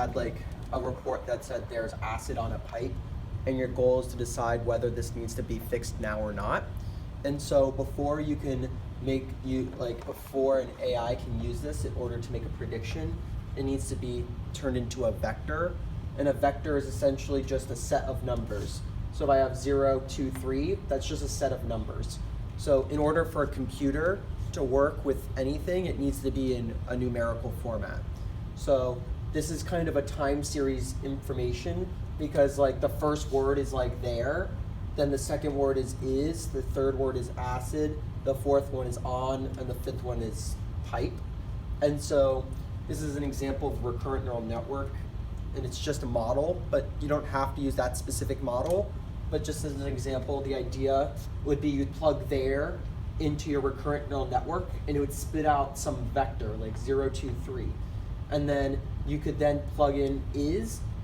had like a report that said there's acid on a pipe, and your goal is to decide whether this needs to be fixed now or not. And so before you can before an AI can use this in order to make a prediction, it needs to be turned into a vector. And a vector is essentially just a set of numbers. So if I have 0, 2, 3, that's just a set of numbers. So in order for a computer to work with anything, it needs to be in a numerical format. So this is kind of a time series information, because like the first word is like there, then the second word is, the third word is acid, the fourth one is on, and the fifth one is pipe. And so this is an example of recurrent neural network, and it's just a model, but you don't have to use that specific model. But just as an example, the idea would be you'd plug there into your recurrent neural network, and it would spit out some vector like 0, 2, 3. And then you could then plug in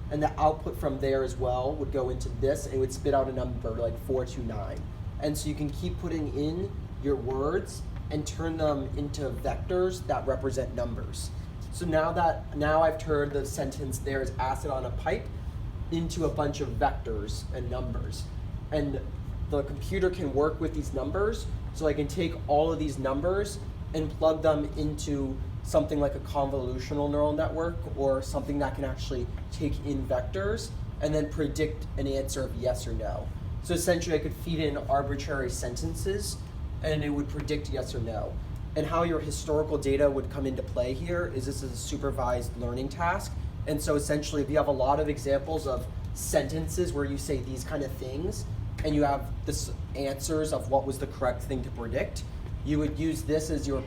and the output from there as well would go into this, and it would spit out a number like 4, 2, 9. And so you can keep putting in your words and turn them into vectors that represent numbers. So now I've turned the sentence "there is acid on a pipe" into a bunch of vectors and numbers. And the computer can work with these numbers, so I can take all of these numbers and plug them into something like a convolutional neural network, or something that can actually take in vectors and then predict an answer of yes or no. So essentially I could feed in arbitrary sentences and it would predict yes or no. And how your historical data would come into play here is this is a supervised learning task. And so essentially if you have a lot of examples of sentences where you say these kind of things and you have this answers of what was the correct thing to predict, you would use this as your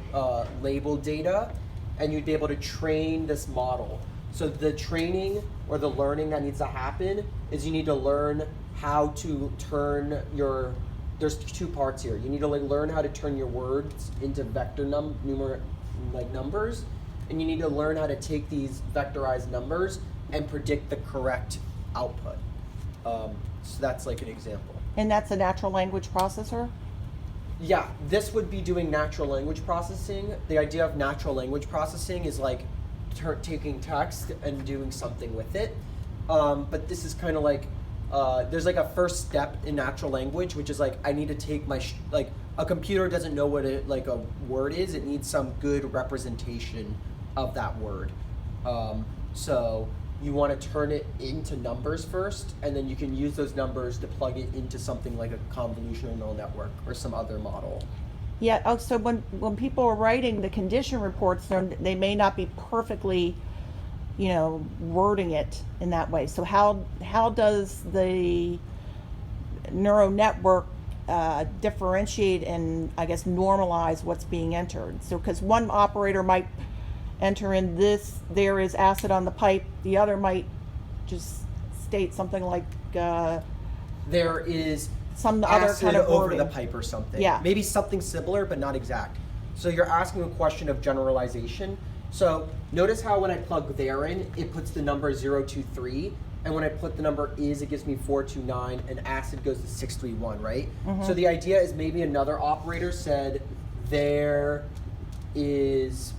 labeled data, and you'd be able to train this model. So the training or the learning that needs to happen is you need to learn how to turn there's two parts here. You need to learn how to turn your words into vector numbers, and you need to learn how to take these vectorized numbers and predict the correct output. So that's like an example. And that's a natural language processor? Yeah, this would be doing natural language processing. The idea of natural language processing is like taking text and doing something with it. But this is kind of like, there's like a first step in natural language, which is like, I need to take like a computer doesn't know what a word is. It needs some good representation of that word. So you want to turn it into numbers first, and then you can use those numbers to plug it into something like a convolutional neural network or some other model. Yeah, oh, so when people are writing the condition reports, they may not be perfectly, wording it in that way. So how does the neural network differentiate and, I guess, normalize what's being entered? So because one operator might enter in there is acid on the pipe, the other might just state something like there is some acid other kind of over wording. the pipe or something. Yeah. Maybe something similar, but not exact. So you're asking a question of generalization. So notice how when I plug there in, it puts the number 0, 2, 3, and when I put the number it gives me 4, 2, 9, and acid goes to 6, 3, 1, right? Mm-hmm. So the idea is maybe another operator said there is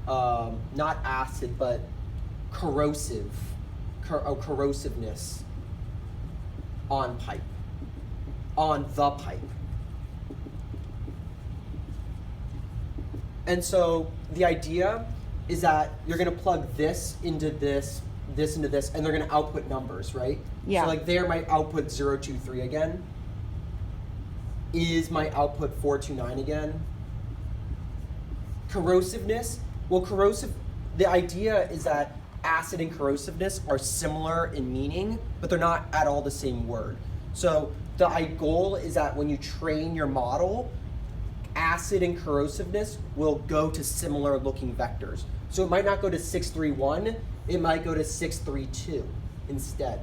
not acid, but corrosiveness on the pipe. And so the idea is that you're going to plug this into this into this, and they're going to output numbers, right? Yeah. So like there might output 0, 2, 3 again. Is my output 4, 2, 9 again? Corrosiveness. Well, the idea is that acid and corrosiveness are similar in meaning, but they're not at all the same word. So the goal is that when you train your model, acid and corrosiveness will go to similar looking vectors. So it might not go to 6, 3, 1, it might go to 6, 3, 2 instead.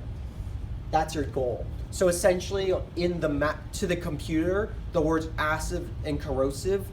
That's your goal. So essentially in the map to the computer, the words acid and corrosive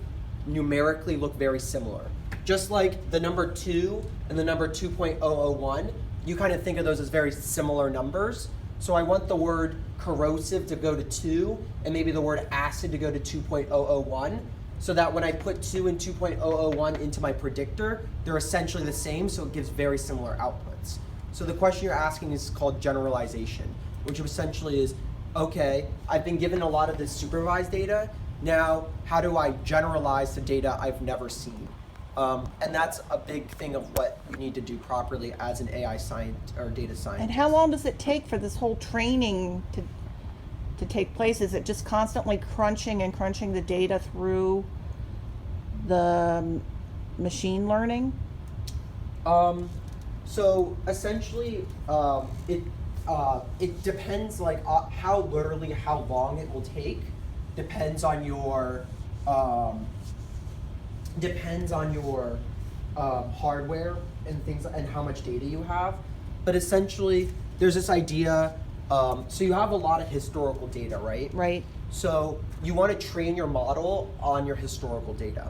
numerically look very similar. Just like the number 2 and the number 2.001, you kind of think of those as very similar numbers. So I want the word corrosive to go to 2, and maybe the word acid to go to 2.001. so that when I put 2 and 2.001 into my predictor, they're essentially the same, so it gives very similar outputs. So the question you're asking is called generalization, which essentially is, okay, I've been given a lot of this supervised data, now how do I generalize the data I've never seen? And that's a big thing of what you need to do properly as an AI scientist or data scientist. And how long does it take for this whole training to take place? Is it just constantly crunching the data through the machine learning? So essentially, it depends like how long it will take. Depends on your hardware and things and how much data you have. But essentially, there's this idea. So you have a lot of historical data, right? Right. So you want to train your model on your historical data.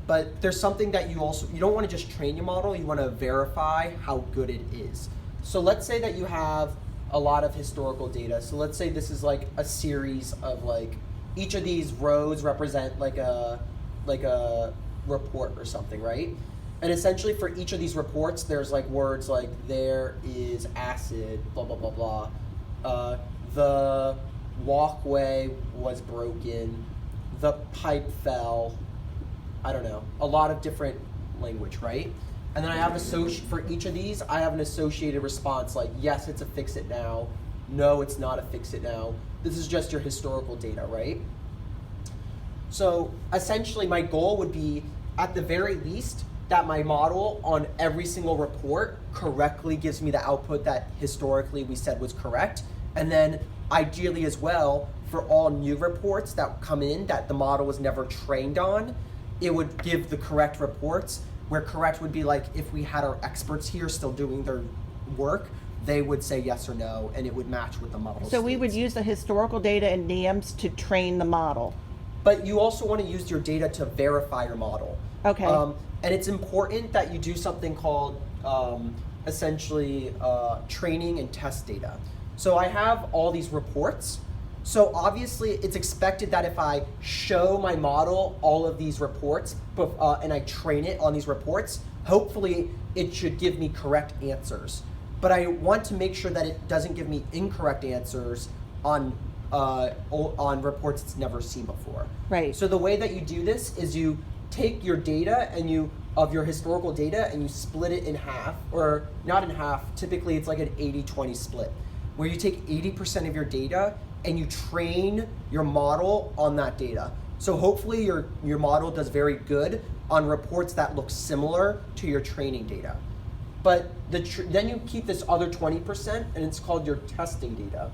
But there's something that you don't want to just train your model, you want to verify how good it is. So let's say that you have a lot of historical data. So let's say this is like a series of like, each of these rows represent like a report or something, right? And essentially for each of these reports, there's like words like there is acid, blah, blah, blah, blah. The walkway was broken, the pipe fell, I don't know, a lot of different language, right? And then I have for each of these, I have an associated response like, yes, it's a fix it now. No, it's not a fix it now. This is just your historical data, right? So essentially my goal would be, at the very least, that my model on every single report correctly gives me the output that historically we said was correct. And then ideally as well, for all new reports that come in that the model was never trained on, it would give the correct reports, where correct would be like if we had our experts here still doing their work, they would say yes or no, and it would match with the model. So we would use the historical data in NEAMS to train the model. But you also want to use your data to verify your model. Okay. And it's important that you do something called essentially training and test data. So I have all these reports. So obviously it's expected that if I show my model all of these reports and I train it on these reports, hopefully it should give me correct answers. But I want to make sure that it doesn't give me incorrect answers on reports it's never seen before. Right. So the way that you do this is you take your data of your historical data and you split it in half, or not in half, typically it's like an 80-20 split, where you take 80% of your data and you train your model on that data. So hopefully your model does very good on reports that look similar to your training data. But then you keep this other 20% and it's called your testing data.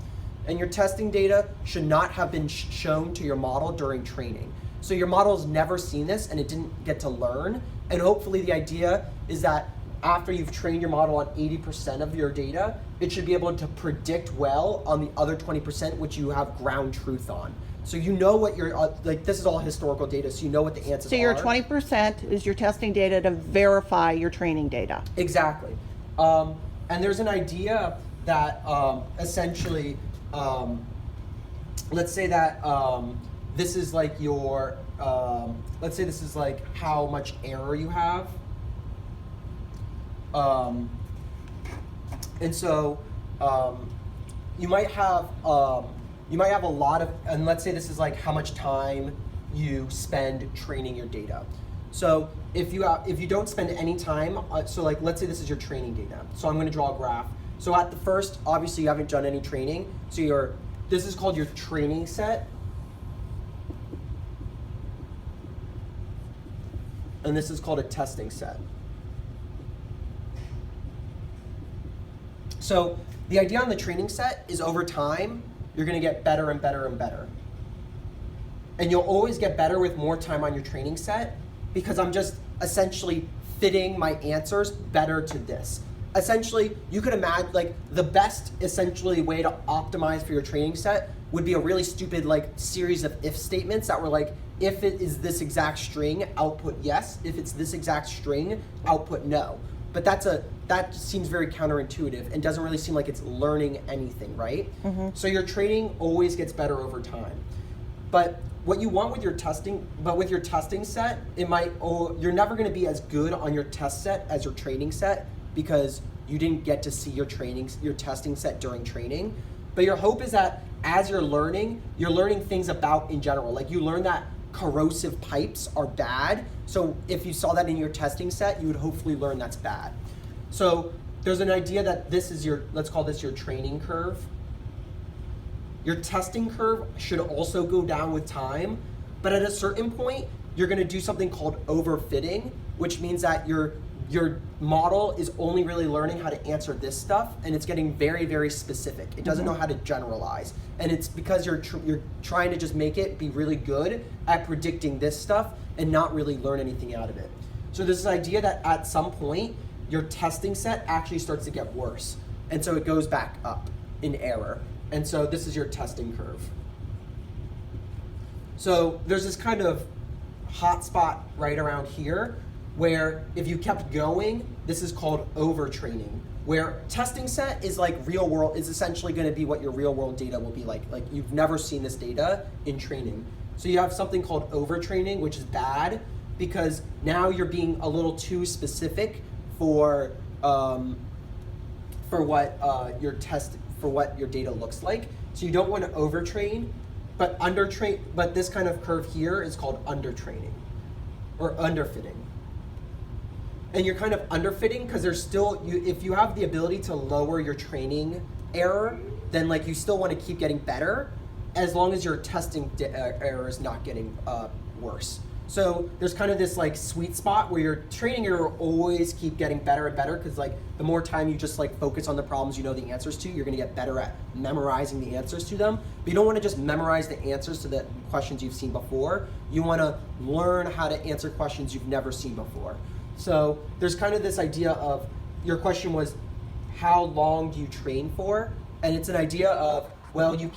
And your testing data should not have been shown to your model during training. So your model's never seen this and it didn't get to learn. And hopefully the idea is that after you've trained your model on 80% of your data, it should be able to predict well on the other 20%, which you have ground truth on. So you know what this is all historical data, so you know what the answers are. So your 20% is your testing data to verify your training data. Exactly. And there's an idea that essentially, let's say that this is like your, let's say this is like how much error you have. And so you might have a lot of, and let's say this is like how much time you spend training your data. So if you don't spend any time, so like let's say this is your training data. So I'm going to draw a graph. So at the first, obviously you haven't done any training. So this is called your training set. And this is called a testing set. So the idea on the training set is over time, you're going to get better and better and better. And you'll always get better with more time on your training set, because I'm just essentially fitting my answers better to this. Essentially, you could imagine like the best essentially way to optimize for your training set would be a really stupid like series of if statements that were like, if it is this exact string, output yes. If it's this exact string, output no. But that seems very counterintuitive and doesn't really seem like it's learning anything, right? Mm-hmm. So your training always gets better over time. But what you want with your testing, but with your testing set, you're never going to be as good on your test set as your training set because you didn't get to see your testing set during training. But your hope is that as you're learning things about in general. Like you learn that corrosive pipes are bad. So if you saw that in your testing set, you would hopefully learn that's bad. So there's an idea that this is let's call this your training curve. Your testing curve should also go down with time, but at a certain point, you're gonna do something called overfitting, which means that your model is only really learning how to answer this stuff, and it's getting very, very specific. It doesn't know how to generalize. And it's because you're trying to just make it be really good at predicting this stuff and not really learn anything out of it. So there's this idea that at some point, your testing set actually starts to get worse. And so it goes back up in error. And so this is your testing curve. So there's this kind of hot spot right around here where if you kept going, this is called overtraining, where testing set is like real world, is essentially gonna be what your real world data will be like. Like you've never seen this data in training. So you have something called overtraining, which is bad because now you're being a little too specific for what your data looks like. So you don't want to overtrain, but but this kind of curve here is called undertraining or underfitting. And you're kind of underfitting because there's still, if you have the ability to lower your training error, then like you still want to keep getting better as long as your testing error is not getting worse. So there's kind of this like sweet spot where your training error always keep getting better and better because like the more time you just like focus on the problems you know the answers to, you're gonna get better at memorizing the answers to them. But you don't wanna just memorize the answers to the questions you've seen before. You wanna learn how to answer questions you've never seen before. So there's kind of this idea of, your question was, how long do you train for? And it's an idea of, well, you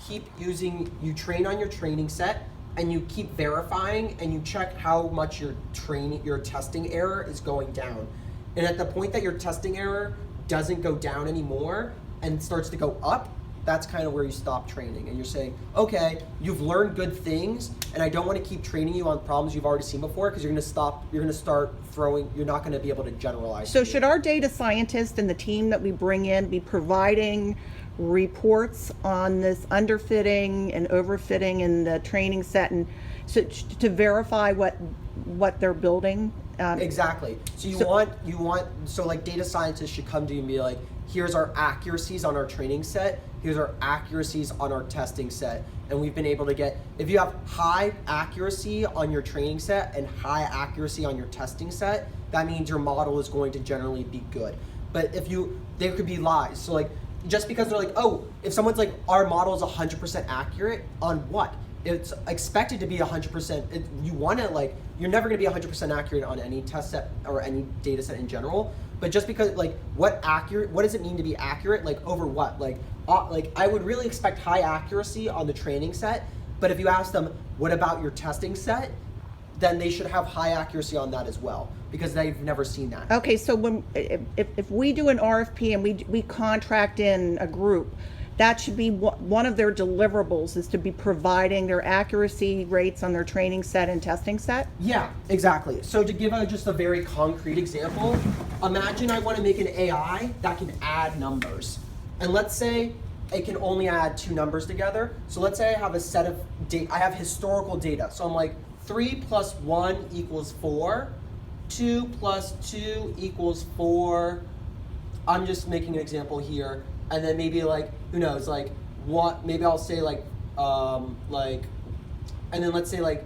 train on your training set, and you keep verifying and you check how much your testing error is going down. And at the point that your testing error doesn't go down anymore and starts to go up, that's kind of where you stop training. And you're saying, okay, you've learned good things and I don't want to keep training you on problems you've already seen before because you're going to start throwing, you're not going to be able to generalize. So should our data scientist and the team that we bring in be providing reports on this underfitting and overfitting in the training set, and so to verify what they're building? Exactly. So like data scientists should come to you and be like, here's our accuracies on our training set, here's our accuracies on our testing set. And we've been able to get, if you have high accuracy on your training set and high accuracy on your testing set, that means your model is going to generally be good. But there could be lies. So like, just because they're like, oh, if someone's like, our model is 100% accurate on what? It's expected to be 100%. You're never gonna be 100% accurate on any test set or any data set in general. But just because, like, what does it mean to be accurate? Like, over what? Like I would really expect high accuracy on the training set, but if you ask them, what about your testing set? Then they should have high accuracy on that as well, because they've never seen that. Okay, so if we do an RFP and we contract in a group, that should be one of their deliverables, is to be providing their accuracy rates on their training set and testing set? Yeah, exactly. So to give just a very concrete example, imagine I want to make an AI that can add numbers. And let's say it can only add 2 numbers together. So let's say I have a set of I have historical data. So I'm like, 3 plus 1 equals 4. 2 plus 2 equals 4. I'm just making an example here. And then maybe like, who knows, like what, maybe I'll say like, and then let's say like,